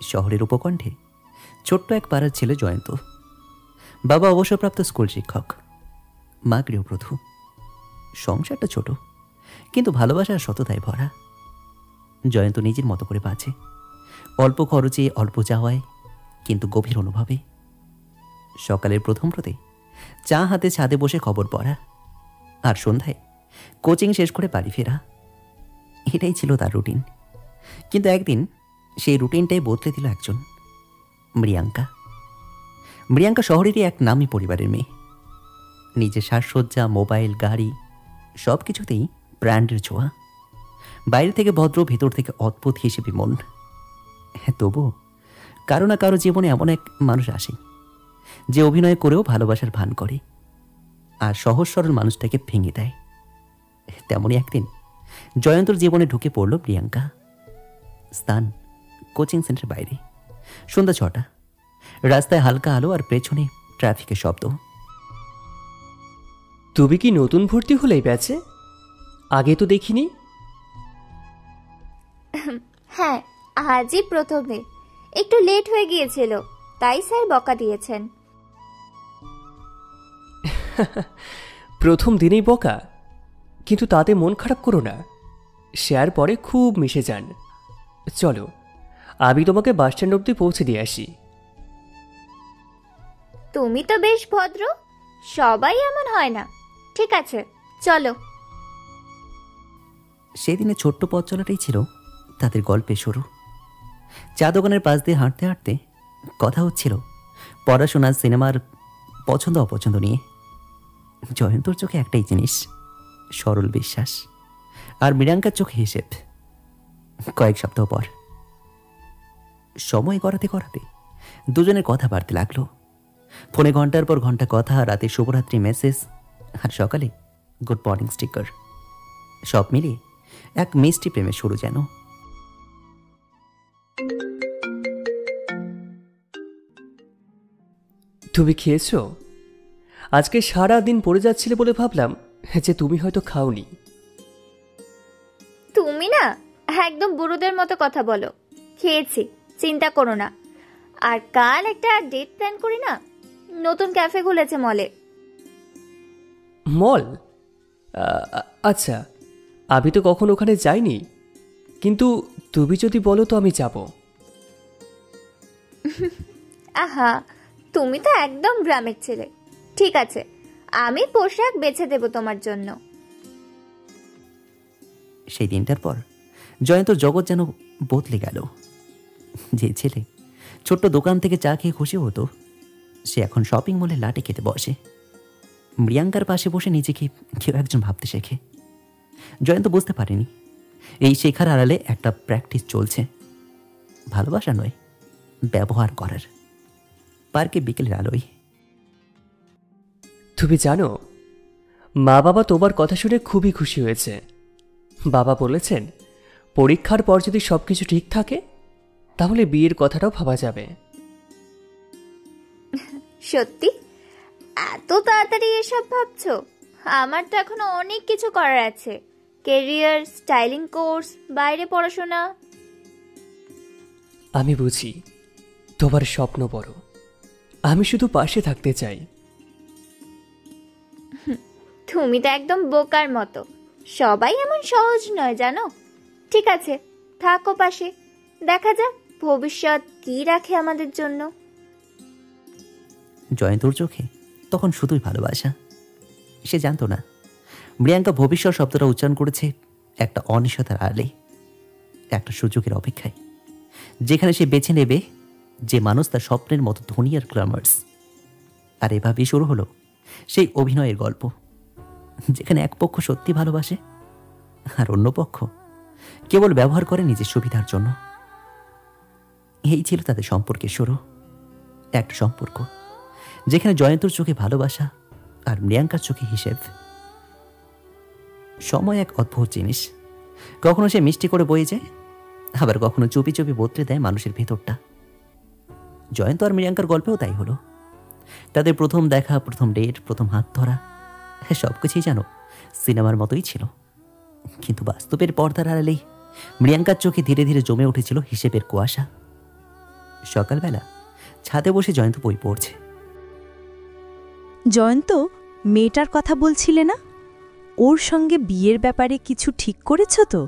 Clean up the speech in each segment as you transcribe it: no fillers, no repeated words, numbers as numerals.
শহরের উপকণ্ঠে ছোট্ট এক পাড়ার ছেলে জয়ন্ত। বাবা অবসরপ্রাপ্ত স্কুল শিক্ষক, মা গৃহবধূ। সংসারটা ছোট, কিন্তু ভালোবাসার সততায় ভরা। জয়ন্ত নিজের মতো করে বাঁচে, অল্প খরচে, অল্প যাওয়ায়, কিন্তু গভীর অনুভবে। সকালের প্রথম রোদে চা হাতে ছাদে বসে খবর পড়া, আর সন্ধ্যায় কোচিং শেষ করে বাড়ি ফেরা, এটাই ছিল তার রুটিন। কিন্তু একদিন সেই রুটিনটাই বদলে দিল একজন, মৃয়াঙ্কা। মৃয়াঙ্কা শহরেরই এক নামী পরিবারের মেয়ে। নিজের সাজসজ্জা, মোবাইল, গাড়ি সব কিছুতেই ব্র্যান্ডের ছোঁয়া। বাইরে থেকে ভদ্র, ভেতর থেকে অদ্ভুত হিসেবে মন। তবু কারো না কারো জীবনে এমন এক মানুষ আসে যে অভিনয় করেও ভালোবাসার ভান করে আর সহজ সরল মানুষটাকে ভেঙে দেয়। তেমনই একদিন জয়ন্তর জীবনে ঢুকে পড়ল প্রিয়াঙ্কা। স্থান কোচিং সেন্টার বাইরে, সন্ধ্যা 6টা। রাস্তায় হালকা আলো আর পেছনে ট্রাফিকের শব্দ। তুমি কি নতুন ভর্তি হলে এই ব্যাচে? আগে তো দেখিনি। হ্যাঁ, আজই প্রথমে। একটু লেট হয়ে গিয়েছিল, তাই স্যার বকা দিয়েছেন। প্রথম দিনেই বকা? কিন্তু তাতে মন খারাপ করো না, শেয়ার পরে খুব মিশে যান। চলো, আমি তোমাকে বাস স্ট্যান্ড অব্দি পৌঁছে দিয়ে আসি। তুমি তো বেশ ভদ্র, সবাই এমন হয় না। ঠিক আছে, চলো। সেদিনে ছোট্ট পথ চলাটাই ছিল তাদের গল্পের শুরু। চা দোকানের পাশ দিয়ে হাঁটতে হাঁটতে কথা হচ্ছিল পড়াশোনা, সিনেমার পছন্দ অপছন্দ নিয়ে। জয়ন্তর চোখে একটাই জিনিস, সরল বিশ্বাস, আর মৃয়াঙ্কার চোখে হিসেব। কয়েক সপ্তাহ পর সময় করাতে করাতে দুজনের কথা বাড়তে লাগলো। ফোনে ঘন্টার পর ঘন্টা কথা, রাতে শুভরাত্রি মেসেজ, আর সকালে গুড মর্নিং স্টিকার। সব মিলিয়ে এক মিষ্টি প্রেমের শুরু যেন। তুমি খেয়েছো? আজকে সারা দিন পড়ে যাচ্ছিলে বলে ভাবলাম যে তুমি হয়তো খাওনি। তুমি না একদম বুড়োদের মতো কথা বলো। খেয়েছি, চিন্তা করো না। আর কাল একটা ডেট প্ল্যান করি না, নতুন ক্যাফে খুলেছে মলে। মল? আচ্ছা, আমি তো কখন ওখানে যাইনি, কিন্তু তুমি যদি বলো তো আমি যাব। আহা, তুমি তো একদম গ্রামের ছেলে। ঠিক আছে, আমি পোশাক বেছে দেব তোমার জন্য। সেই দিনটার পর জয়ন্তর জগৎ যেন বদলে গেল। যে ছেলে ছোট্ট দোকান থেকে চা খেয়ে খুশি হতো, সে এখন শপিং মলে লাটে খেতে বসে। মৃয়াঙ্কার পাশে বসে নিজেকে কেউ একজন ভাবতে শেখে। জয়ন্ত বুঝতে পারেনি এই শেখার আড়ালে একটা প্র্যাকটিস চলছে, ভালোবাসা নয়, ব্যবহার করার। পার্কে বিকেলের আলোয়। তুমি জানো, মা বাবা তোমার কথা শুনে খুবই খুশি হয়েছে। বাবা বলেছেন পরীক্ষার পর যদি সবকিছু ঠিক থাকে তাহলে বিয়ের কথাটাও ভাবা যাবে। সত্যি? এত তাড়াতাড়ি এসব ভাবছো? আমার তো এখনো অনেক কিছু করার আছে। ক্যারিয়ার, স্টাইলিং কোর্স, বাইরে পড়াশোনা। আমি বুঝি তোমার স্বপ্ন বড়, আমি শুধু পাশে থাকতে চাই। তুমি তো একদম বোকার মতো। সবাই এমন সহজ নয় জানো। ঠিক আছে, থাকো পাশে, দেখা যাক ভবিষ্যৎ কি রাখে আমাদের জন্য। জয়ন্তর চোখে তখন শুধুই ভালোবাসা। সে জানতো না মৃয়াঙ্কা ভবিষ্যৎ শব্দটা উচ্চারণ করেছে একটা অনিশ্চয়তার আড়ালে, একটা সুযোগের অপেক্ষায়, যেখানে সে বেছে নেবে যে মানুষ তার স্বপ্নের মতো ধনী আর গ্ল্যামার্স। আর এভাবেই শুরু হলো সেই অভিনয়ের গল্প, যেখানে এক পক্ষ সত্যি ভালোবাসে আর অন্য পক্ষ কেবল ব্যবহার করে নিজের সুবিধার জন্য। এই ছিল তাদের সম্পর্কের শুরু, একটা সম্পর্ক যেখানে জয়ন্তর চোখে ভালোবাসা আর মৃয়াঙ্কার চোখে হিসেব। সময় এক অদ্ভুত জিনিস, কখনো সে মিষ্টি করে বয়ে যায়, আবার কখনো চুপি চুপি বদলে দেয় মানুষের ভেতরটা। জয়ন্ত আর মৃয়াঙ্কার গল্পেও তাই হলো। তাদের প্রথম দেখা, প্রথম ডেট, প্রথম হাত ধরা, সবকিছুই যেন সিনেমার মতোই ছিল। কিন্তু বাস্তবের পর্দার আড়ালেই মৃয়াঙ্কার চোখে ধীরে ধীরে জমে উঠেছিল হিসেবের কুয়াশা। সকালবেলা ছাদে বসে জয়ন্ত বই পড়ছে। জয়ন্ত, মেয়েটার কথা বলছিলে না? ওর সঙ্গে বিয়ের ব্যাপারে কিছু ঠিক করেছ তো?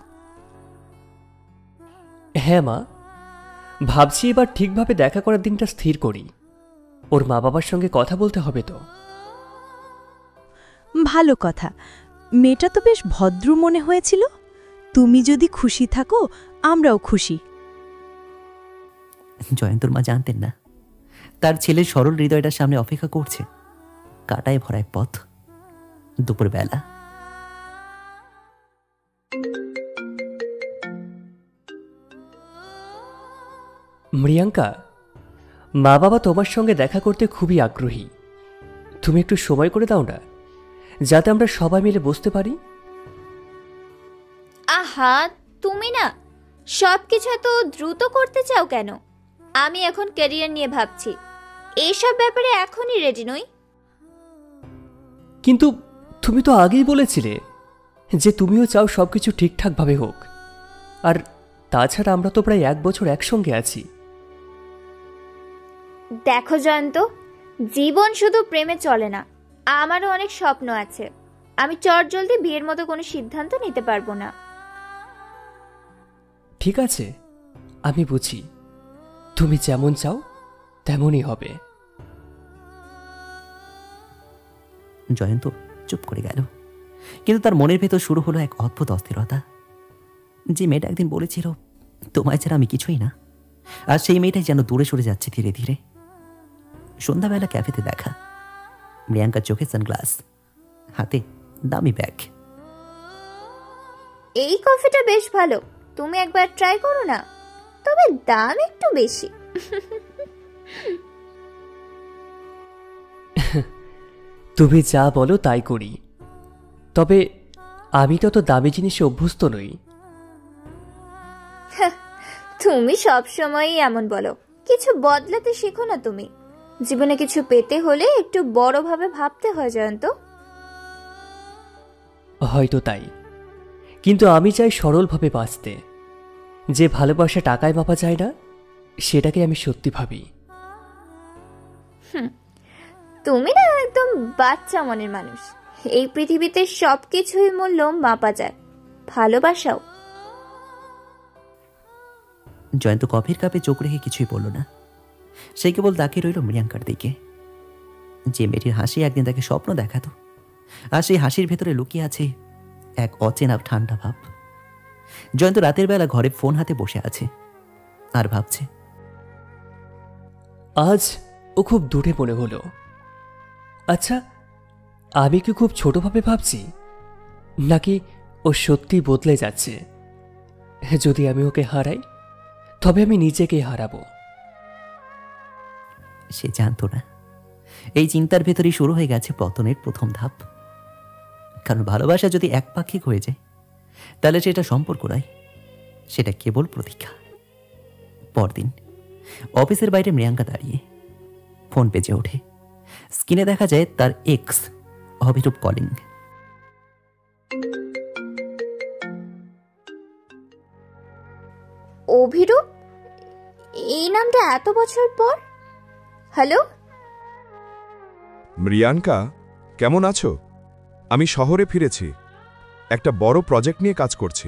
হ্যাঁ মা, ভাবছি এবার ঠিকভাবে দেখা করার দিনটা স্থির করি। ওর মা বাবার সঙ্গে কথা বলতে হবে তো। ভালো কথা। মেয়েটা তো বেশ ভদ্র মনে হয়েছিল। তুমি যদি খুশি থাকো, আমরাও খুশি। জয়ন্তর মা জানতেন না তার ছেলের সরল হৃদয়টার সামনে অপেক্ষা করছে কাটায় ভরা এক পথ। দুপুরবেলা মৃয়াঙ্কা, মা বাবা তোমার সঙ্গে দেখা করতে খুবই আগ্রহী। তুমি একটু সময় করে দাও না, যাতে আমরা সবাই মিলে বসতে পারি। আহা, তুমি না সবকিছু এত দ্রুত করতে চাও কেন? আমি এখন ক্যারিয়ার নিয়ে ভাবছি, এইসব ব্যাপারে এখনই রেডি নই। কিন্তু তুমি তো আগেই বলেছিলে যে তুমিও চাও সবকিছু ঠিকঠাকভাবে হোক। আর তাছাড়া আমরা তো প্রায় 1 বছর একসঙ্গে আছি। দেখো জয়ন্ত, জীবন শুধু প্রেমে চলে না, আমারও অনেক স্বপ্ন আছে। আমি চটজলদি বিয়ের মতো কোনো সিদ্ধান্ত নিতে পারবো না। ঠিক আছে, আমি বুঝি। তুমি যেমন চাও তেমনই হবে। জয়ন্ত চুপ করে গেল, কিন্তু তার মনের ভেতর শুরু হলো এক অদ্ভুত অস্থিরতা। যে মেয়েটা একদিন বলেছিল তোমায় ছাড়া আমি কিছুই না, আর সেই মেয়েটাই যেন দূরে সরে যাচ্ছে ধীরে ধীরে। সন্ধ্যাবেলা ক্যাফেতে দেখা, মৃয়াঙ্কার চোখে সানগ্লাস, হাতে দামি ব্যাগ। এই কফিটা বেশ ভালো, তুমি একবার ট্রাই করো না, তবে দাম একটু বেশি। তুমি যা বলো তাই করি, তবে আমি তো দামি জিনিসে অভ্যস্ত নই। তুমি সব সময়ই এমন বলো, কিছু বদলাতে শেখো না তুমি। জীবনে কিছু পেতে হলে একটু বড়ভাবে ভাবতে হয় জয়ন্ত। হয়তো তাই, কিন্তু আমি চাই সরলভাবে বাঁচতে। যে ভালোবাসা টাকায় মাপা যায় না, সেটাকে আমি সত্যি ভাবি। তুমি না একদম বাচ্চা মনের মানুষ। এই পৃথিবীতে সবকিছুই মূল্য মাপা যায়, ভালোবাসাও। জয়ন্ত কফির কাপে চোখ রেখে কিছুই বলল না। সে কেবল তাকিয়ে রইল মৃয়াঙ্কার দিকে। যে মেয়েটির হাসি একদিন তাকে স্বপ্ন দেখাতো, আর সেই হাসির ভেতরে লুকিয়ে আছে এক অচেনা ঠান্ডা ভাব। জয়ন্ত রাতের বেলা ঘরে ফোন হাতে বসে আছে আর ভাবছে, আজ ও খুব দূরে মনে হলো। আচ্ছা, আমি কি খুব ছোটভাবে ভাবছি, নাকি ও সত্যি বদলে যাচ্ছে? যদি আমি ওকে হারাই, তবে আমি নিজেকেই হারাবো। সে জানতো না এই চিন্তার ভেতরেই শুরু হয়ে গেছে পতনের প্রথম ধাপ। কারণ ভালোবাসা যদি একপাক্ষিক হয়ে যায়, তাহলে সেটা সম্পর্ক নয়, সেটা কেবল প্রতীক্ষা। পরদিন অফিসের বাইরে মৃয়াঙ্কা দাঁড়িয়ে, ফোন বেজে ওঠে। স্ক্রিনে দেখা যায় তার এক্স অভিরূপ কলিং। অভিরূপ? এই নামটা এত বছর পর? হ্যালো মৃয়াঙ্কা, কেমন আছো? আমি শহরে ফিরেছি, একটা বড় প্রজেক্ট নিয়ে কাজ করছি।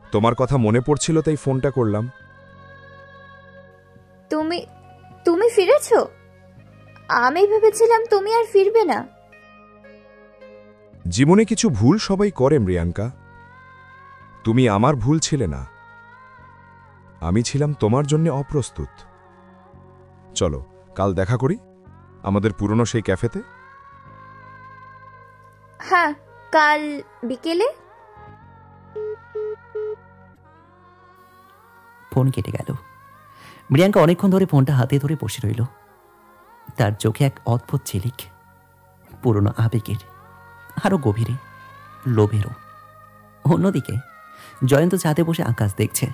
তোমার কথা মনে পড়ছিল, তাই ফোনটা করলাম। তুমি তুমি ফিরেছো? আমি ভেবেছিলাম তুমি আর ফিরবে না। জীবনে কিছু ভুল সবাই করে মৃয়াঙ্কা, তুমি আমার ভুল ছিলে না। আমি ছিলাম তোমার জন্য অপ্রস্তুত। চলো কাল দেখা করি আমাদের পুরনো সেই ক্যাফেতে। হ্যাঁ, কাল বিকেলে। ফোন কেটে গেল। মৃয়াঙ্কা অনেকক্ষণ ধরে ফোনটা হাতে ধরে বসে রইল। তার চোখে এক অদ্ভুত ঝিলিক, পুরনো আবেগের, আরো গভীরে লোভেরও। অন্যদিকে জয়ন্ত ছাদে বসে আকাশ দেখছে।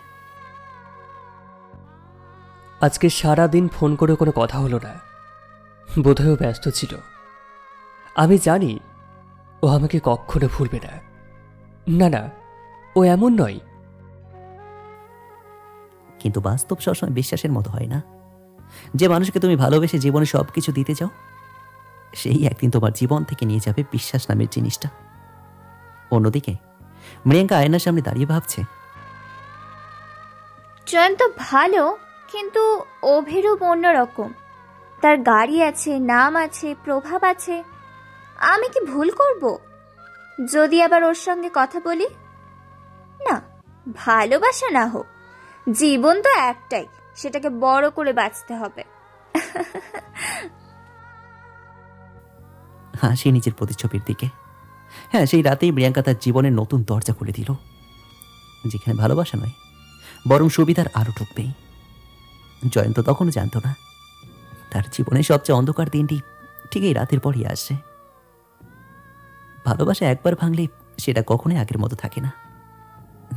আজকে সারা দিন ফোন করে কোনো কথা হলো না, বোধহয় ব্যস্ত ছিল। আমি জানি ও আমাকে কখনো ভুলবে না। না না, ও এমন নয়। কিন্তু বাস্তব সবসময় বিশ্বাসের মতো হয় না। যে মানুষকে তুমি ভালোবেসে জীবনে সব কিছু দিতে চাও, সেই একদিন তোমার জীবন থেকে নিয়ে যাবে বিশ্বাস নামের জিনিসটা। অন্যদিকে মৃয়াঙ্কা আয়নার সামনে দাঁড়িয়ে ভাবছে, জয়ন্ত ভালো, কিন্তু অভিরূপ অন্যরকম। তার গাড়ি আছে, নাম আছে, প্রভাব আছে। আমি কি ভুল করব যদি আবার ওর সঙ্গে কথা বলি? না, ভালোবাসা না হোক, জীবন তো একটাই, সেটাকে বড় করে বাঁচতে হবে। হাসি নিজের প্রতিচ্ছবির দিকে। হ্যাঁ, সেই রাতেই প্রিয়াঙ্কা তার জীবনের নতুন দরজা খুলে দিল, যেখানে ভালোবাসা নয় বরং সুবিধার আরো ঢুকবেই। জয়ন্ত তখনও জানত না তার জীবনের সবচেয়ে অন্ধকার দিনটি ঠিক এই রাতের পরই আসছে। ভালোবাসা একবার ভাঙলে সেটা কখনোই আগের মতো থাকে না।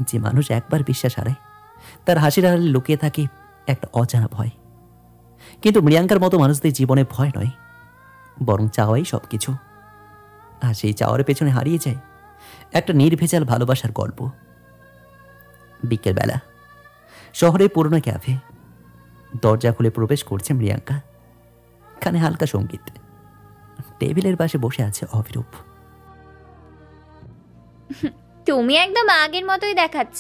যে মানুষ একবার বিশ্বাস হারায়, তার হাসির আড়ালে লুকিয়ে থাকে একটা অজানা ভয়। কিন্তু মৃয়াঙ্কার মতো মানুষদের জীবনে ভয় নয়, বরং চাওয়াই সবকিছু। আর সেই চাওয়ার পেছনে হারিয়ে যায় একটা নির্ভেজাল ভালোবাসার গল্প। বিকেলবেলা শহরে পুরনো ক্যাফে। দরজা খুলে প্রবেশ করছে মৃয়াঙ্কা। কানে হালকা সঙ্গীত। টেবিলের পাশে বসে আছে অভিরূপ। তুমি একদম আগের মতোই দেখাচ্ছ,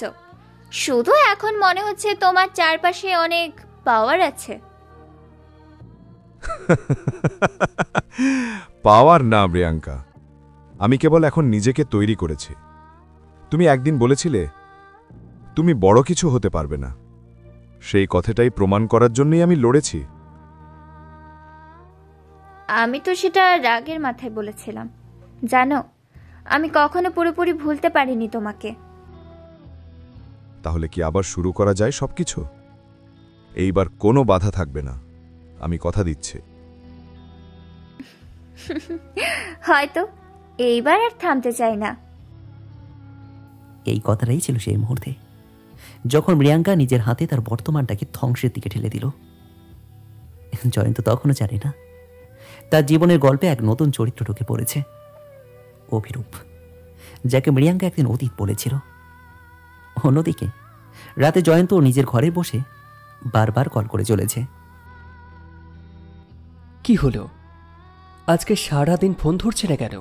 শুধু এখন মনে হচ্ছে তোমার চারপাশে অনেক পাওয়ার আছে। পাওয়ার না প্রিয়াঙ্কা, আমি কেবল এখন নিজেকে তৈরি করেছি। তুমি একদিন বলেছিলে তুমি বড় কিছু হতে পারবে না, সেই কথাটাই প্রমাণ করার জন্যই আমি লড়েছি। আমি তো সেটা রাগের মাথায় বলেছিলাম। জানো, আমি কখনো পুরোপুরি ভুলতে পারিনি তোমাকে। তাহলে কি আবার শুরু করা যায় সবকিছু? এইবার কোনো বাধা থাকবে না, আমি কথা দিচ্ছি। হয়তো এইবার আর থামতে চাই না। এই কথাটাই ছিল সেই মুহূর্তে যখন মৃয়াঙ্কা নিজের হাতে তার বর্তমানটাকে ধ্বংসের দিকে ঠেলে দিল। জয়ন্ত তখনও জানে না তার জীবনের গল্পে এক নতুন চরিত্র ঢুকে পড়েছে, অভিরূপ, যাকে মৃয়াঙ্কা একদিন অতীত বলেছিল। অন্যদিকে রাতে জয়ন্ত নিজের ঘরে বসে বারবার কল করে চলেছে। কি হলো, আজকে সারাদিন ফোন ধরছে না কেন?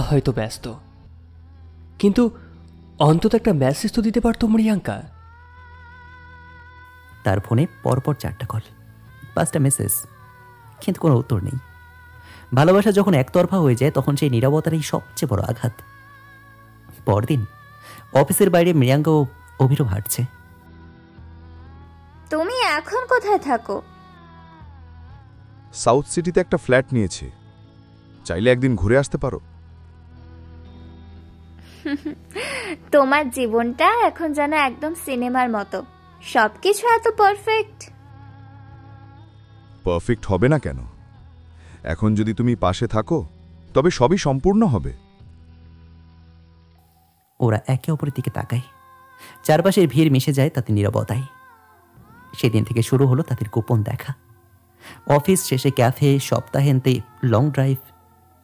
হয়তো ব্যস্ত, কিন্তু অন্তত একটা মেসেজ তো দিতে পারতো মৃয়াঙ্কা। তার ফোনে পরপর 4টা কল, 5টা মেসেজ, কিন্তু কোনো উত্তর নেই। ভালোবাসা যখন একতরফা হয়ে যায় তখন সেই নীরবতারই সবচেয়ে বড় আঘাত। পরদিন অফিসের বাইরে মৃয়াঙ্কা ও অভিরূপ হাঁটছে। তুমি এখন কোথায় থাকো? সাউথ সিটিতে একটা ফ্ল্যাট নিয়েছি, চাইলে একদিন ঘুরে আসতে পারো। তোমার জীবনটা এখন যেন একদম সিনেমার মতো, সবকিছু এত পারফেক্ট। পারফেক্ট হবে না কেন? এখন যদি তুমি পাশে থাকো তবে সবই সম্পূর্ণ হবে। ওরা একে অপরের দিকে তাকায়, চারপাশের ভিড় মিশে যায় তাতে নীরবতায়। সেদিন থেকে শুরু হলো তাদের গোপন দেখা। অফিস শেষে ক্যাফে, সপ্তাহান্তে লং ড্রাইভ,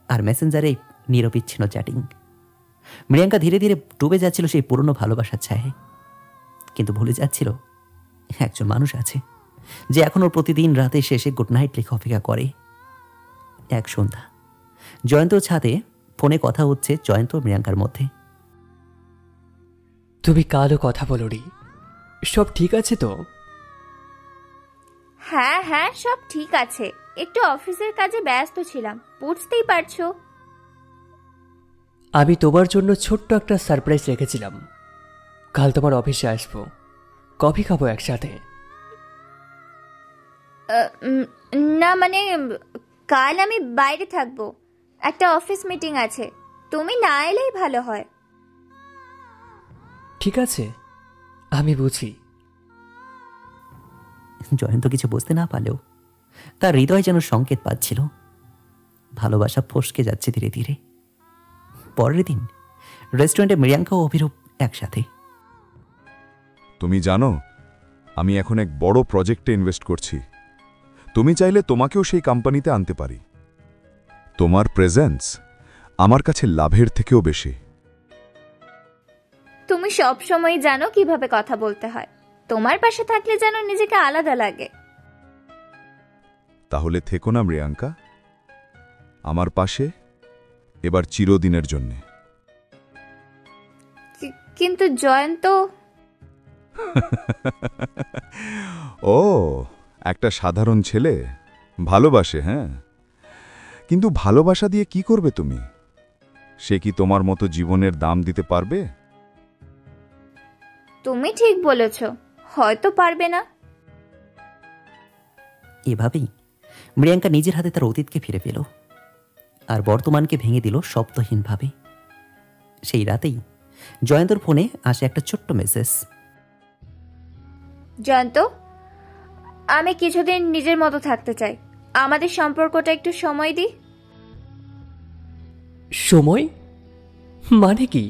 আর মেসেঞ্জারে নিরবিচ্ছিন্ন চ্যাটিং। মৃয়াঙ্কা ধীরে ধীরে ডুবে যাচ্ছিল সেই পুরনো ভালোবাসার ছায়ে, কিন্তু ভুলে যাচ্ছিল একজন মানুষ আছে যে এখনও প্রতিদিন রাতে শেষে গুড নাইট লিখে অপেক্ষা করে। এক সন্ধ্যা জয়ন্ত ছাদে ফোনে কথা হচ্ছে জয়ন্ত মৃয়াঙ্কার মধ্যে। তুমি কালও কথা বলো রি, সব ঠিক আছে তো? হ্যাঁ হ্যাঁ, সব ঠিক আছে, একটু অফিসের কাজে ব্যস্ত ছিলাম, বুঝতেই পারছো। আমি তোমার জন্য ছোট্ট একটা সারপ্রাইজ রেখেছিলাম। কাল তোমার অফিসে আসবো, কফি খাবো একসাথে। না মানে, কাল আমি বাইরে থাকবো, একটা অফিস মিটিং আছে, তুমি না এলেই ভালো হয়। ঠিক আছে, আমি বুঝি। জয়ন্ত কিছু বুঝতে না পারলেও তার হৃদয় যেন সংকেত পাচ্ছিল। ভালোবাসা ফসকে যাচ্ছে ধীরে ধীরে। পরের দিন রেস্টুরেন্টে মৃয়াঙ্কা ও অভিরূপ একসাথে। তুমি জানো, আমি এখন এক বড় প্রজেক্টে ইনভেস্ট করছি। তুমি চাইলে তোমাকেও সেই কোম্পানিতে আনতে পারি। তোমার প্রেজেন্স আমার কাছে লাভের থেকেও বেশি। তুমি সব সময় জানো কিভাবে কথা বলতে হয়, তোমার পাশে থাকলে যেন নিজেকে আলাদা লাগে। তাহলে থেকো না মৃয়াঙ্কা আমার পাশে, এবার চিরদিনের জন্যে। কিন্তু জয়ন্ত। ও, একটা সাধারণ ছেলে ভালোবাসে, হ্যাঁ, কিন্তু ভালোবাসা দিয়ে কি করবে তুমি? সে কি তোমার মতো জীবনের দাম দিতে পারবে? তুমি ঠিক বলেছ, হয়তো পারবে না। এভাবেই মৃয়াঙ্কা নিজের হাতে তার অতীতকে ফিরে পেল আর বর্তমানকে ভেঙে দিল শব্দহীনভাবে। সেই রাতেই জয়ন্তর ফোনে আসে একটা ছোট্ট মেসেজ। জয়ন্ত, আমি কিছুদিন নিজের মতো থাকতে চাই, আমাদের সম্পর্কটা একটু সময় দি। সময় মানে কি?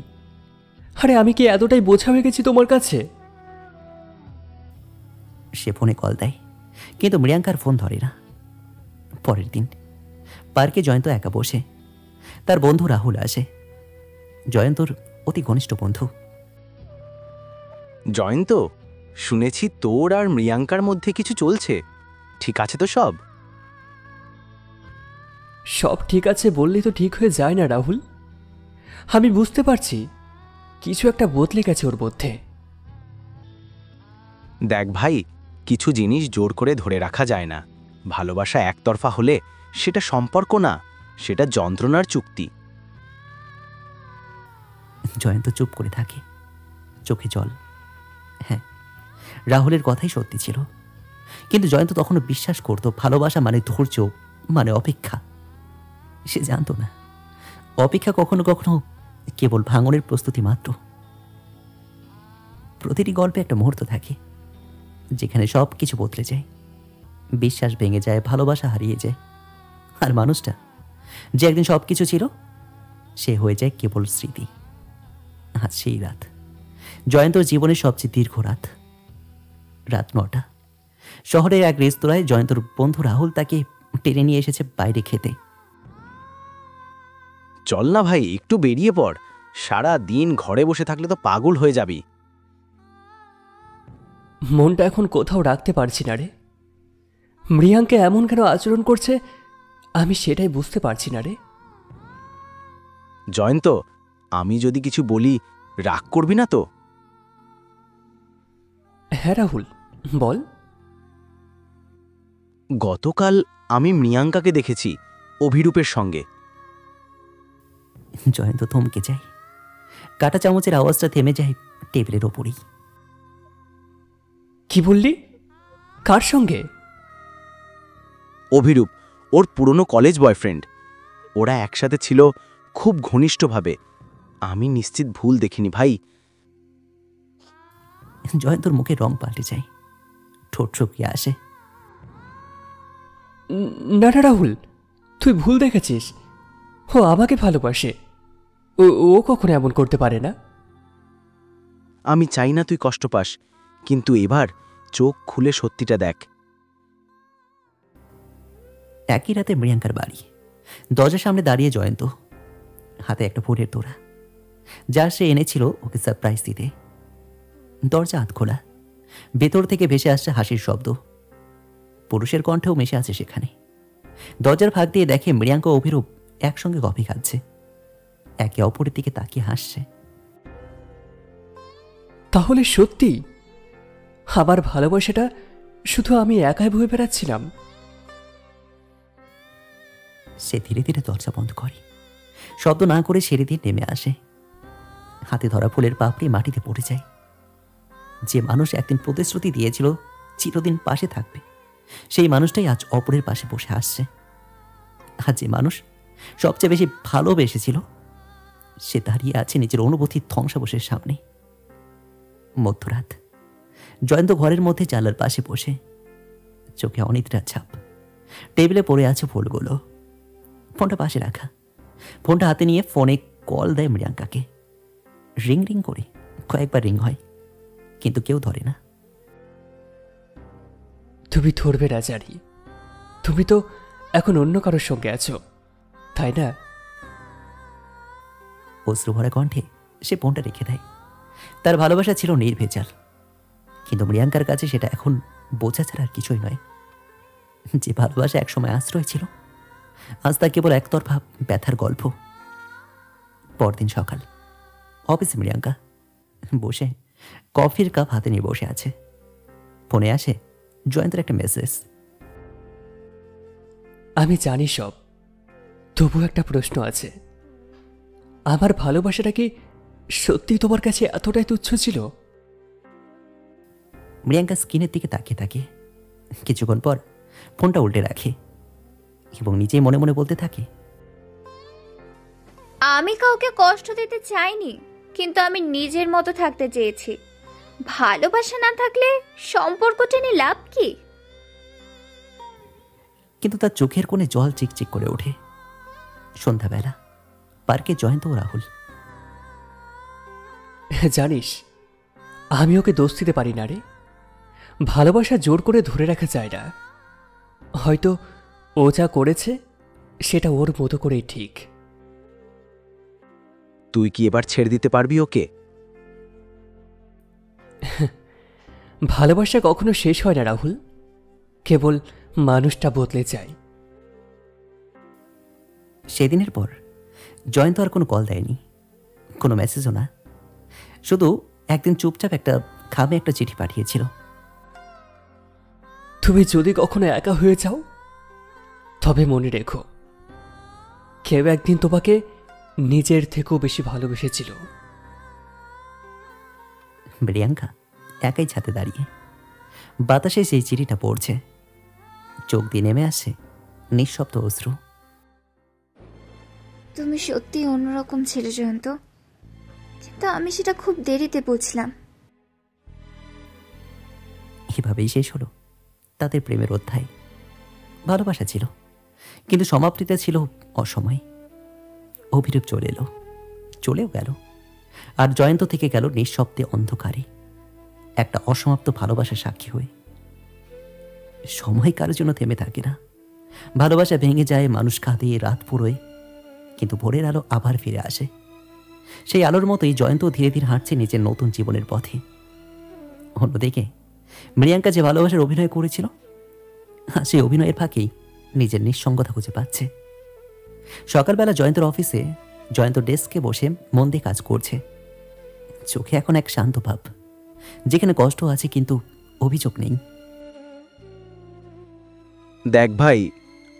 আরে আমি কি এতটাই বোঝা হয়ে গেছি তোমার কাছে? সে ফোনে কল দেয়, কিন্তু মৃয়াঙ্কার ফোন ধরে না। পরের দিন পার্কে জয়ন্ত একা বসে। তার বন্ধু রাহুল আসে, জয়ন্তর অতি ঘনিষ্ঠ বন্ধু। জয়ন্ত, শুনেছি তোর আর মৃয়াঙ্কার মধ্যে কিছু চলছে, ঠিক আছে তো সব? সব ঠিক আছে বললে তো ঠিক হয়ে যায় না রাহুল। আমি বুঝতে পারছি কিছু একটা বদলে গেছে ওর মধ্যে। দেখ ভাই, কিছু জিনিস জোর করে ধরে রাখা যায় না। ভালোবাসা একতরফা হলে সেটা সম্পর্ক না, সেটা যন্ত্রণার চুক্তি। জয়ন্ত চুপ করে থাকে, চোখে জল। হ্যাঁ, রাহুলের কথাই সত্যি ছিল, কিন্তু জয়ন্ত তখনও বিশ্বাস করত ভালোবাসা মানে ধৈর্য, মানে অপেক্ষা। সে জানত না অপেক্ষা কখনো কখনো কেবল ভাঙনের প্রস্তুতি মাত্র। প্রতিটি গল্পে একটা মুহূর্ত থাকে যেখানে সব কিছু বদলে যায়, বিশ্বাস ভেঙে যায়, ভালোবাসা হারিয়ে যায়, আর মানুষটা যে একদিন সব কিছু ছিল সে হয়ে যায় কেবল স্মৃতি। আজ সেই রাত জয়ন্তর জীবনের সবচেয়ে দীর্ঘ রাত। রাত 9টা, শহরের এক রেস্তোরাঁয় জয়ন্তর বন্ধু রাহুল তাকে টেনে নিয়ে এসেছে বাইরে খেতে। চল না ভাই, একটু বেরিয়ে পড়। সারা দিন ঘরে বসে থাকলে তো পাগল হয়ে যাবি। মনটা এখন কোথাও রাখতে পারছি না রে। মৃয়াঙ্কা এমন কেন আচরণ করছে আমি সেটাই বুঝতে পারছি না রে। জয়ন্ত, আমি যদি কিছু বলি রাগ করবি না তো? হ্যাঁ রাহুল, বল। গতকাল আমি মৃয়াঙ্কাকে দেখেছি অভিরূপের সঙ্গে। জয়ন্ত থমকে যায়, কাটা চামচের আওয়াজটা থেমে যায় টেবিলের ওপরেই। কি বললি? কার সঙ্গে? অভিরূপ, ওর পুরনো কলেজ বয়ফ্রেন্ড। ওরা একসাথে ছিল খুব ঘনিষ্ঠভাবে। আমি নিশ্চিত ভুল দেখিনি ভাই। জয়ন্তর মুখে রং পাল্টে যায়, ঠোঁট শুকিয়ে আসে। না না রাহুল, তুই ভুল দেখেছিস। ও আমাকে ভালোবাসে। ও কখনো এমন করতে পারে না। আমি চাই না তুই কষ্ট পাস, কিন্তু এবার চোখ খুলে সত্যিটা দেখ। একই রাতে মৃয়াঙ্কার বাড়ি। দরজার সামনে দাঁড়িয়ে জয়ন্ত, হাতে একটা ফুলের তোড়া, যা সে এনেছিল ওকে সারপ্রাইজ দিতে। দরজা হাত খোলা, ভেতর থেকে ভেসে আসছে হাসির শব্দ, পুরুষের কণ্ঠেও মিশে আছে সেখানে। দরজার ফাঁক দিয়ে দেখে মৃয়াঙ্কা ও অভিরূপ একসঙ্গে কফি খাচ্ছে, একে অপরের দিকে তাকিয়ে হাসছে। তাহলে সত্যি আমার ভালোবাসাটা শুধু আমি একাই বয়ে বেড়াচ্ছিলাম। সে ধীরে ধীরে দরজা বন্ধ করে, শব্দ না করে সিঁড়ি দিয়ে নেমে আসে। হাতে ধরা ফুলের পাপড়ি মাটিতে পড়ে যায়। যে মানুষ একদিন প্রতিশ্রুতি দিয়েছিল চিরদিন পাশে থাকবে, সেই মানুষটাই আজ অপরের পাশে বসে আসছে। আর যে মানুষ সবচেয়ে বেশি ভালোবেসেছিল সে দাঁড়িয়ে আছে নিজের অনুভূতির ধ্বংসাবশের সামনে। মধ্যরাত, জয়ন্ত ঘরের মধ্যে জানলার পাশে বসে, চোখে অনিদ্রার ছাপ। টেবিলে পড়ে আছে ফুলগুলো, ফোনটা পাশে রাখা। ফোনটা হাতে নিয়ে ফোনে কল দেয় মৃয়াঙ্কাকে। রিং রিং করে কয়েকবার রিং হয়, কিন্তু কেউ ধরে না। তুমি ধরবে না জানি, তুমি তো এখন অন্য কারোর সঙ্গে আছো, তাই না? অশ্রুভরা কণ্ঠে সে ফোনটা রেখে দেয়। তার ভালোবাসা ছিল নির্ভেজাল, কিন্তু মৃয়াঙ্কার কাছে সেটা এখন বোঝা ছাড়া আর কিছুই নয়। যে ভালোবাসা একসময় আশ্রয় ছিল, আজ তা কেবল একতরফা ব্যথার গল্প। পরদিন সকাল, অফিসে মৃয়াঙ্কা বসে কফির কাপ হাতে নিয়ে বসে আছে। ফোনে আসে জয়ন্তের একটা মেসেজ। আমি জানি সব, তবু একটা প্রশ্ন আছে। আমার ভালোবাসাটা কি সত্যি তোমার কাছে এতটাই তুচ্ছ ছিল? মৃয়াঙ্কা স্ক্রিনের দিকে তাকিয়ে থাকে। কিছুক্ষণ পর ফোনটা উল্টে রাখে এবং নিজেই মনে মনে বলতে থাকে, আমি কাউকে কষ্ট দিতে চাইনি, কিন্তু আমি নিজের মতো থাকতে চেয়েছি। ভালোবাসা না থাকলে সম্পর্ক টেনে লাভ কি? কিন্তু তার চোখের কোণে জল চিকচিক করে ওঠে। সন্ধ্যাবেলা পার্কে জয়ন্ত ও রাহুল। জানিস, আমি ওকে দোষ দিতে পারি না রে। ভালোবাসা জোর করে ধরে রাখা যায় না। হয়তো ও যা করেছে সেটা ওর মতো করেই ঠিক। তুই কি এবার ছেড়ে দিতে পারবি ওকে? ভালোবাসা কখনো শেষ হয় না রাহুল, কেবল মানুষটা বদলে যায়। সেদিনের পর জয়ন্ত আর কোনো কল দেয়নি, কোনো মেসেজও না। শুধু একদিন চুপচাপ একটা খামে একটা চিঠি পাঠিয়েছিল। তুমি যদি কখনো একা হয়ে যাও, তবে মনে রেখো, কেউ একদিন তোমাকে নিজের থেকেও বেশি ভালোবেসেছিল। প্রিয়াঙ্কা একাই ছাদে দাঁড়িয়ে বাতাসে সেই চিঠিটা পড়ছে। চোখ দিয়ে নেমে আসে নিঃশব্দ অশ্রু। তুমি সত্যি অন্যরকম ছেলে জয়ন্ত, কিন্তু আমি সেটা খুব দেরিতে বুঝলাম। এভাবেই শেষ হলো তাদের প্রেমের অধ্যায়। ভালোবাসা ছিল, কিন্তু সমাপ্তিটা ছিল অসময়। অভিরূপ চলে এলো, চলেও গেল, আর জয়ন্ত থেকে গেল নিঃশব্দে অন্ধকারে, একটা অসমাপ্ত ভালোবাসা সাক্ষী হয়ে। সময় কারোর জন্য থেমে থাকে না। ভালোবাসা ভেঙে যায়, মানুষ কাঁদে, রাত পুরোয়, কিন্তু ভোরের আলো আবার ফিরে আসে। সেই আলোর মতোই জয়ন্ত ধীরে ধীরে হাঁটছে নিজের নতুন জীবনের পথে। অন্যদিকে মৃয়াঙ্কা যে ভালোবাসার অভিনয় করেছিল, সেই অভিনয়ের ফাঁকেই নিজের নিঃসঙ্গতা খুঁজে পাচ্ছে। সকালবেলা জয়ন্তর অফিসে জয়ন্ত ডেস্কে বসে মন দিয়ে কাজ করছে। চোখে এখন এক শান্ত ভাব, যেখানে কষ্ট আছে কিন্তু অভিযোগ নেই। দেখ ভাই,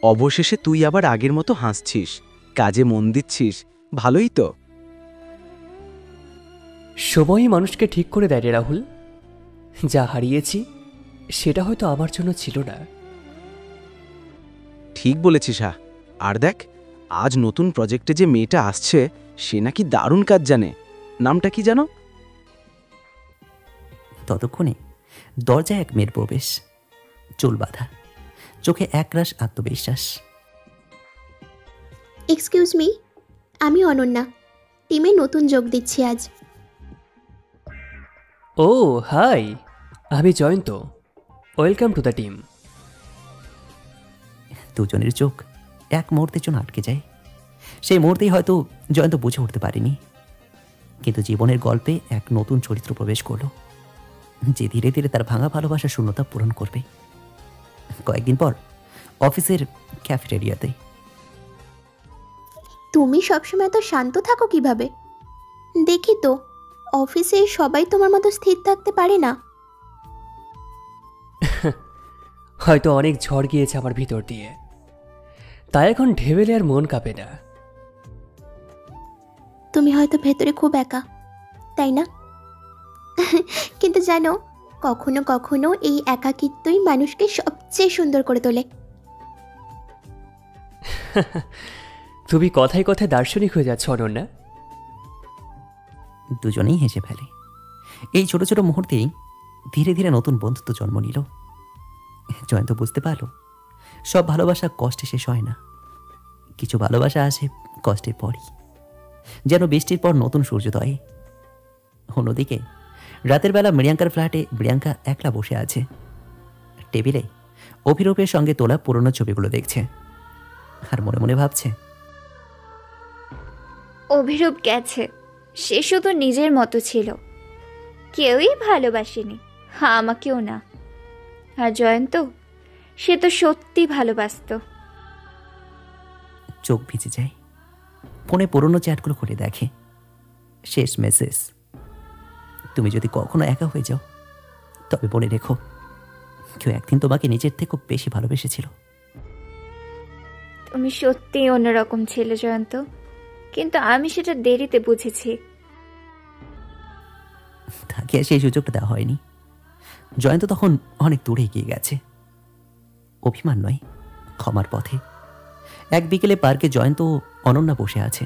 অবশেষে তুই আবার আগের মতো হাসছিস, কাজে মন দিচ্ছিস, ভালোই তো। সময়ই মানুষকে ঠিক করে দেয় রে রাহুল। যা হারিয়েছি সেটা হয়তো আমার জন্য ছিল না। ঠিক বলেছিস। আর দেখ, আজ নতুন প্রজেক্টে যে মেয়েটা আসছে, সে নাকি দারুণ কাজ জানে। নামটা কি জানো? ততক্ষণে দরজায় এক মেয়ের প্রবেশ, চুল বাঁধা, চোখে একরাশ আত্মবিশ্বাস। এক্সকিউজ মি, আমি অনন্যা, টিমে নতুন যোগ দিচ্ছি আজ। ও হাই, আমি Jayanta, welcome to the team. দুজনের চোখ এক মুহূর্তের জন্য আটকে যায়। সেই মুহূর্তেই হয়তো জয়ন্ত বুঝে উঠতে পারেনি, কিন্তু জীবনের গল্পে এক নতুন চরিত্র প্রবেশ করলো, যে ধীরে ধীরে তার ভাঙা ভালোবাসার শূন্যতা পূরণ করবে। কয়েকদিন পর অফিসের ক্যাফেটেরিয়াতে। তুমি সবসময় তো শান্ত থাকো কিভাবে? দেখি তো, অফিসে সবাই তোমার মতো স্থির থাকতে পারে না। হয়তো অনেক ঝড় গিয়েছে আমার ভিতর দিয়ে, তাই এখন ঢেবেলে আর মন কাঁপে না। তুমি হয়তো ভেতরে খুব একা, তাই না? কিন্তু জানো, কখনো কখনো এই একাকিত্বই মানুষকে সবচেয়ে সুন্দর করে তোলে। তুমি কথায় কথায় দার্শনিক হয়ে যাচ্ছ অনন্যা। দুজনেই হেসে ফেলে। এই ছোট ছোট মুহূর্তেই ধীরে ধীরে নতুন বন্ধুত্ব জন্ম নিল। জয়ন্ত বুঝতে পারল, সব ভালোবাসা কষ্টে শেষ হয় না। কিছু ভালোবাসা আসে কষ্টের পরই, যেন বৃষ্টির পর নতুন সূর্যোদয়। অন্যদিকে রাতের বেলা মৃয়াঙ্কার ফ্ল্যাটে প্রিয়াঙ্কা একলা বসে আছে। টেবিলে অভিরূপের সঙ্গে তোলা পুরনো ছবিগুলো দেখছে, আর মনে মনে ভাবছে, অভিরূপ গেছে, সে শুধু নিজের মতো ছিল, কেউই ভালোবাসেনি, হ্যাঁ, আমাকেও না। আর জয়ন্ত, সে তো সত্যি ভালোবাসতো। চোখ ভিজে যায়। ফোনে পুরনো চ্যাটগুলো খুলে দেখে। শেষ মেসেজ, তুমি যদি কখনো একা হয়ে যাও তবে বলে রেখো কেউ একদিন তোমাকে নিজের থেকে বেশি ভালোবেসেছিল। তুমি সত্যিই অন্যরকম ছেলে জয়ন্ত, কিন্তু আমি সেটা দেরিতে বুঝেছি। তাকে সেই সুযোগটা দেওয়া হয়নি। জয়ন্ত তখন অনেক দূরে এগিয়ে গেছে। অভিমান নয়, ক্ষমার পথে। এক বিকেলে পার্কে জয়ন্ত ও অনন্যা বসে আছে।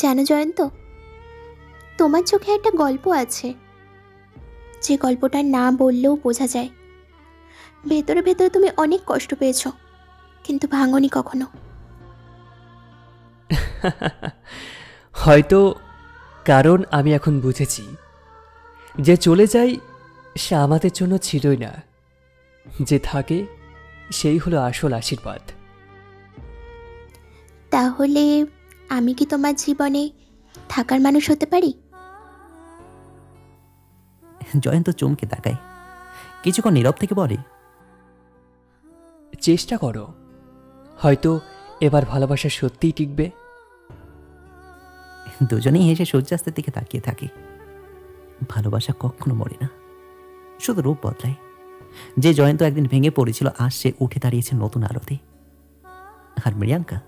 জানো জয়ন্ত, তোমার চোখে একটা গল্প আছে, যে গল্পটা না বললেও বোঝা যায়। ভেতরে ভেতরে তুমি অনেক কষ্ট পেয়েছো, কিন্তু ভাঙনি কখনো। হয়তো কারণ আমি এখন বুঝেছি যে চলে যাই সে আমাদের জন্য ছিলই না, যে থাকে সেই হলো আসল আশীর্বাদ। তাহলে আমি কি তোমার জীবনে থাকার মানুষ হতে পারি? জয়ন্ত চমকে তাকায়, কিছুক্ষণ নীরব থেকে বলে, চেষ্টা করো, হয়তো এবার ভালোবাসা সত্যিই টিকবে। দুজনেই হেসে সূর্যাস্তের দিকে তাকিয়ে থাকে। ভালোবাসা কখনো মরে না, শুধু রূপ বদলায়। যে জয়ন্ত একদিন ভেঙে পড়েছিল, আজ সে উঠে দাঁড়িয়েছে নতুন আলোতে। আর মৃয়াঙ্কা,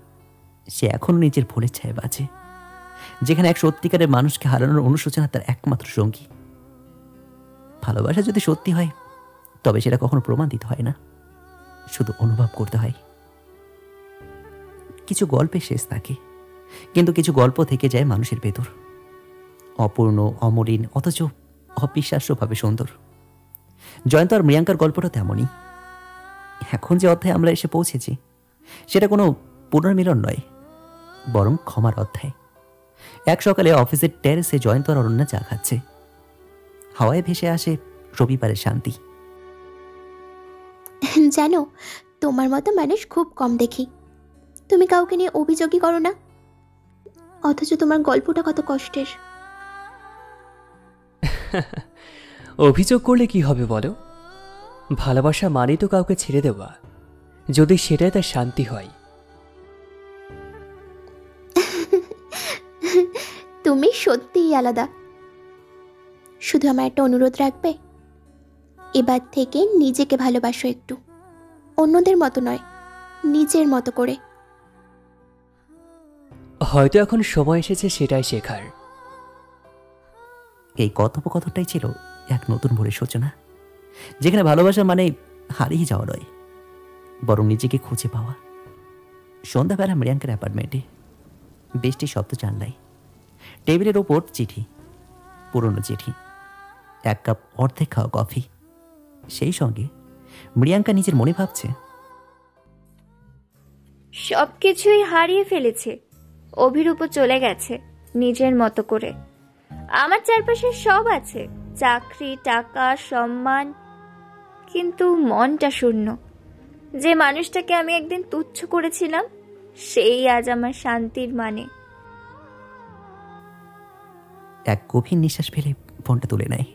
সে এখনো নিজের ভুলের ছায়া বাঁচে, যেখানে এক সত্যিকারের মানুষকে হারানোর অনুশোচনা তার একমাত্র সঙ্গী। ভালোবাসা যদি সত্যি হয় তবে সেটা কখনো প্রমাণ দিতে হয় না, শুধু অনুভব করতে হয়। কিছু গল্পে শেষ থাকে, কিন্তু কিছু গল্প থেকে যায় মানুষের ভেতর, অপূর্ণ, অমলিন, অথচ অবিশ্বাস্যভাবে সুন্দর। জয়ন্ত আর মৃয়াঙ্কার গল্পটা তেমনই। এখন যে অধ্যায়ে আমরা এসে পৌঁছেছি সেটা কোনো পুনর্মিলন নয়, বরং ক্ষমার অধ্যায়। এক সকালে অফিসের টেরেসে জয়ন্ত আর অনন্যা চা খাচ্ছে। হাওয়ায় ভেসে আসে রবিবারের শান্তি। জানো, তোমার মতো মানুষ খুব কম দেখি। তুমি কাউকে নিয়ে অভিযোগই করো না, অথচ তোমার গল্পটা কত কষ্টের। অভিযোগ করলে কি হবে বলো? ভালোবাসা মানে তো কাউকে ছেড়ে দেওয়া, যদি সেটাই তার শান্তি হয়। তুমি সত্যিই আলাদা। শুধু আমার একটা অনুরোধ রাখবে, এবার থেকে নিজেকে ভালোবাসো একটু, অন্যদের মতো নয়, নিজের মতো করে। হয়তো এখন সময় এসেছে সেটাই শেখার। এই কথোপকথনটাই ছিল এক নতুন ভোরের সূচনা, যেখানে ভালোবাসা মানে হারিয়ে যাওয়া নয়, বরং নিজেকে খুঁজে পাওয়া। সন্ধ্যাবেলা মৃয়াঙ্কার অ্যাপার্টমেন্টে, বৃষ্টির শব্দ জানলাই, টেবিলের ওপর চিঠি, পুরনো চিঠি, এক কাপ অর্ধেক খাওয়া কফি। সেই সঙ্গে মৃয়াঙ্কা নিজের মনে ভাবছে, সবকিছুই হারিয়ে ফেলেছে, অভিরূপ চলে গেছে নিজের মতো করে। আমার চারপাশে সব আছে, চাকরি, টাকা, সম্মান, কিন্তু মনটা শূন্য। যে মানুষটাকে আমি একদিন তুচ্ছ করেছিলাম, সেই আজ আমার শান্তির মানে। এক গভীর নিঃশ্বাস ফেলে ফোনটা তুলে নেয়।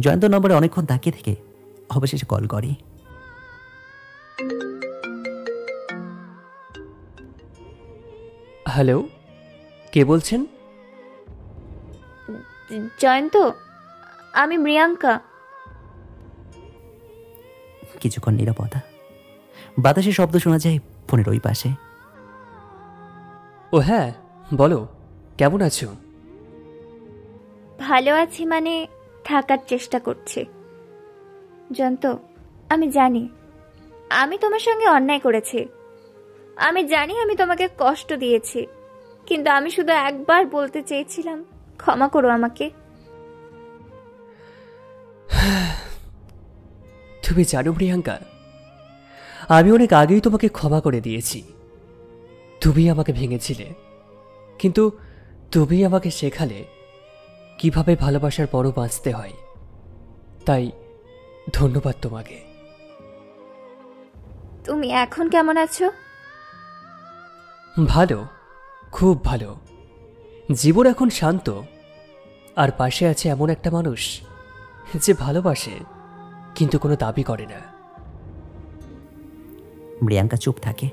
জয়ন্ত নম্বরে অনেকক্ষণ তাকিয়ে থেকে অবশেষে কল করে। হ্যালো, কে বলছেন? জয়ন্ত, আমি মৃয়াঙ্কা। কিছুক্ষণ নীরবতা, বাতাসে শব্দ শোনা যায় ফোনের ওই পাশে। ও হ্যাঁ, বলো, কেমন আছো? ভালো আছি মানে থাকার চেষ্টা করছি। জয়ন্ত, আমি জানি আমি তোমার সঙ্গে অন্যায় করেছি। আমি জানি আমি তোমাকে কষ্ট দিয়েছি, কিন্তু আমি শুধু একবার বলতে চেয়েছিলাম, ক্ষমা করো আমাকে। তুমি জানো প্রিয়াঙ্কা, আমি অনেক আগেই তোমাকে ক্ষমা করে দিয়েছি। তুমি আমাকে ভেঙেছিলে, কিন্তু তুমি আমাকে শেখালে কিভাবে ভালোবাসার পরও বাঁচতে হয়। তাই ধন্যবাদ তোমাকে। তুমি এখন কেমন আছো? ভালো, খুব ভালো। জীবন এখন শান্ত, আর পাশে আছে এমন একটা মানুষ যে ভালোবাসে কিন্তু কোনো দাবি করে না। মৃয়াঙ্কা চুপ থাকে,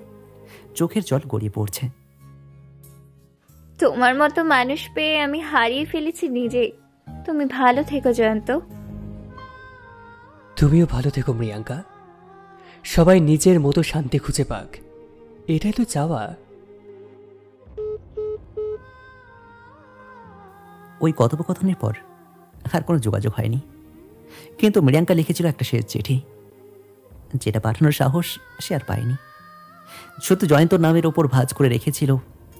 চোখের জল গড়িয়ে পড়ছে। তোমার মতো মানুষ পেয়ে আমি হারিয়ে ফেলেছি নিজে। তুমি ভালো থেকো জয়ন্ত। তুমিও ভালো থেকো মৃয়াঙ্কা। সবাই নিজের মতো শান্তি খুঁজে পাক, এটাই তো চাওয়া। ওই কথোপকথনের পর আর কোনো যোগাযোগ হয়নি, কিন্তু মৃয়াঙ্কা লিখেছিল একটা শেষ চিঠি, যেটা পাঠানোর সাহস সে আর পায়নি। শুধু জয়ন্তর নামের ওপর ভাঁজ করে রেখেছিল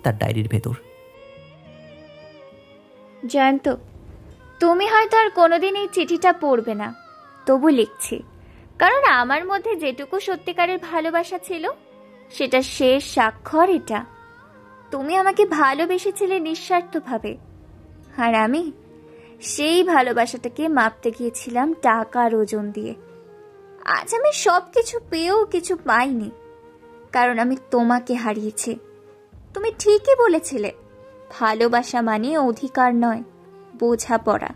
তার ডায়েরির ভেতর। জয়ন্ত, তুমি হয়তো আর কোনোদিন এই চিঠিটা পড়বে না, তবু লিখছি, কারণ আমার মধ্যে যেটুকু সত্যিকারের ভালোবাসা ছিল সেটা শেষ স্বাক্ষর এটা। তুমি আমাকে ভালোবেসেছিলে নিঃস্বার্থভাবে, আর আমি সেই ভালোবাসাটাকে মাপতে গিয়েছিলাম টাকার ওজন দিয়ে। আজ আমি সব কিছু পেয়েও কিছু পাইনি, কারণ আমি তোমাকে হারিয়েছি। তুমি ঠিকই বলেছিলে, ভালোবাসা মানে অধিকার নয়, বোঝাপড়া।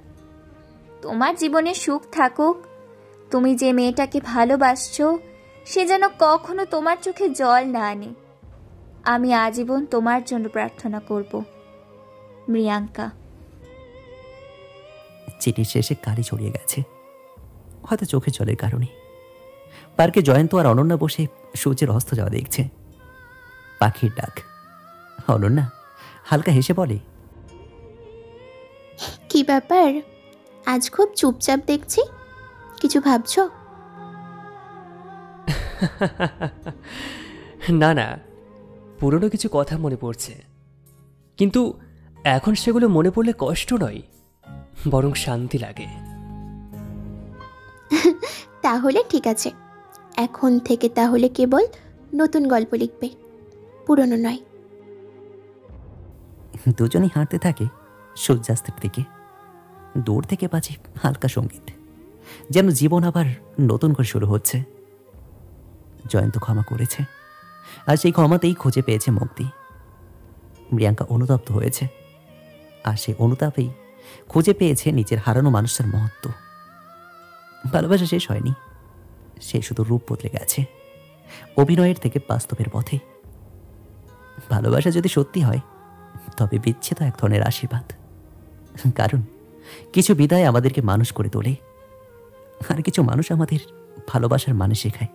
তোমার জীবনে সুখ থাকুক, তুমি যে মেয়েটাকে ভালোবাসছো সে যেন কখনো তোমার চোখে জল না আনে। আমি আজীবন তোমার জন্য প্রার্থনা করব। মৃয়াঙ্কা। চিঠির শেষে কালি ছড়িয়ে গেছে, হয়তো চোখে জলের কারণে। পার্কে জয়ন্ত আর অনন্যা বসে সূর্যের অস্ত যাওয়া দেখছে। পাখির ডাক। অনন্যা হালকা হেসে বলে, কি ব্যাপার, আজ খুব চুপচাপ দেখছি, কিছু ভাবছো? না না, পুরনো কিছু কথা মনে পড়ছে, কিন্তু এখন সেগুলো মনে পড়লে কষ্ট নয়, বরং শান্তি লাগে। তাহলে ঠিক আছে, এখন থেকে তাহলে কেবল নতুন গল্প লিখবে, পুরনো নয়। দুজনেই হাঁটতে থাকে সূর্যাস্তের দিকে। দূর থেকে বাজে হালকা সঙ্গীত, যেন জীবন আবার নতুন করে শুরু হচ্ছে। জয়ন্ত ক্ষমা করেছে, আর সেই ক্ষমাতেই খুঁজে পেয়েছে মুক্তি। মৃয়াঙ্কা অনুতপ্ত হয়েছে, আর সেই অনুতাপেই খুঁজে পেয়েছে নিজের হারানো মানুষটার মহত্ব। ভালোবাসা শেষ হয়নি, সে শুধু রূপ বদলে গেছে, অভিনয়ের থেকে বাস্তবের পথে। ভালোবাসা যদি সত্যি হয়, তবে বিচ্ছেদ এক ধরনের আশীর্বাদ, কারণ কিছু বিদায় আমাদেরকে মানুষ করে তোলে, আর কিছু মানুষ আমাদের ভালোবাসার মানে শেখায়।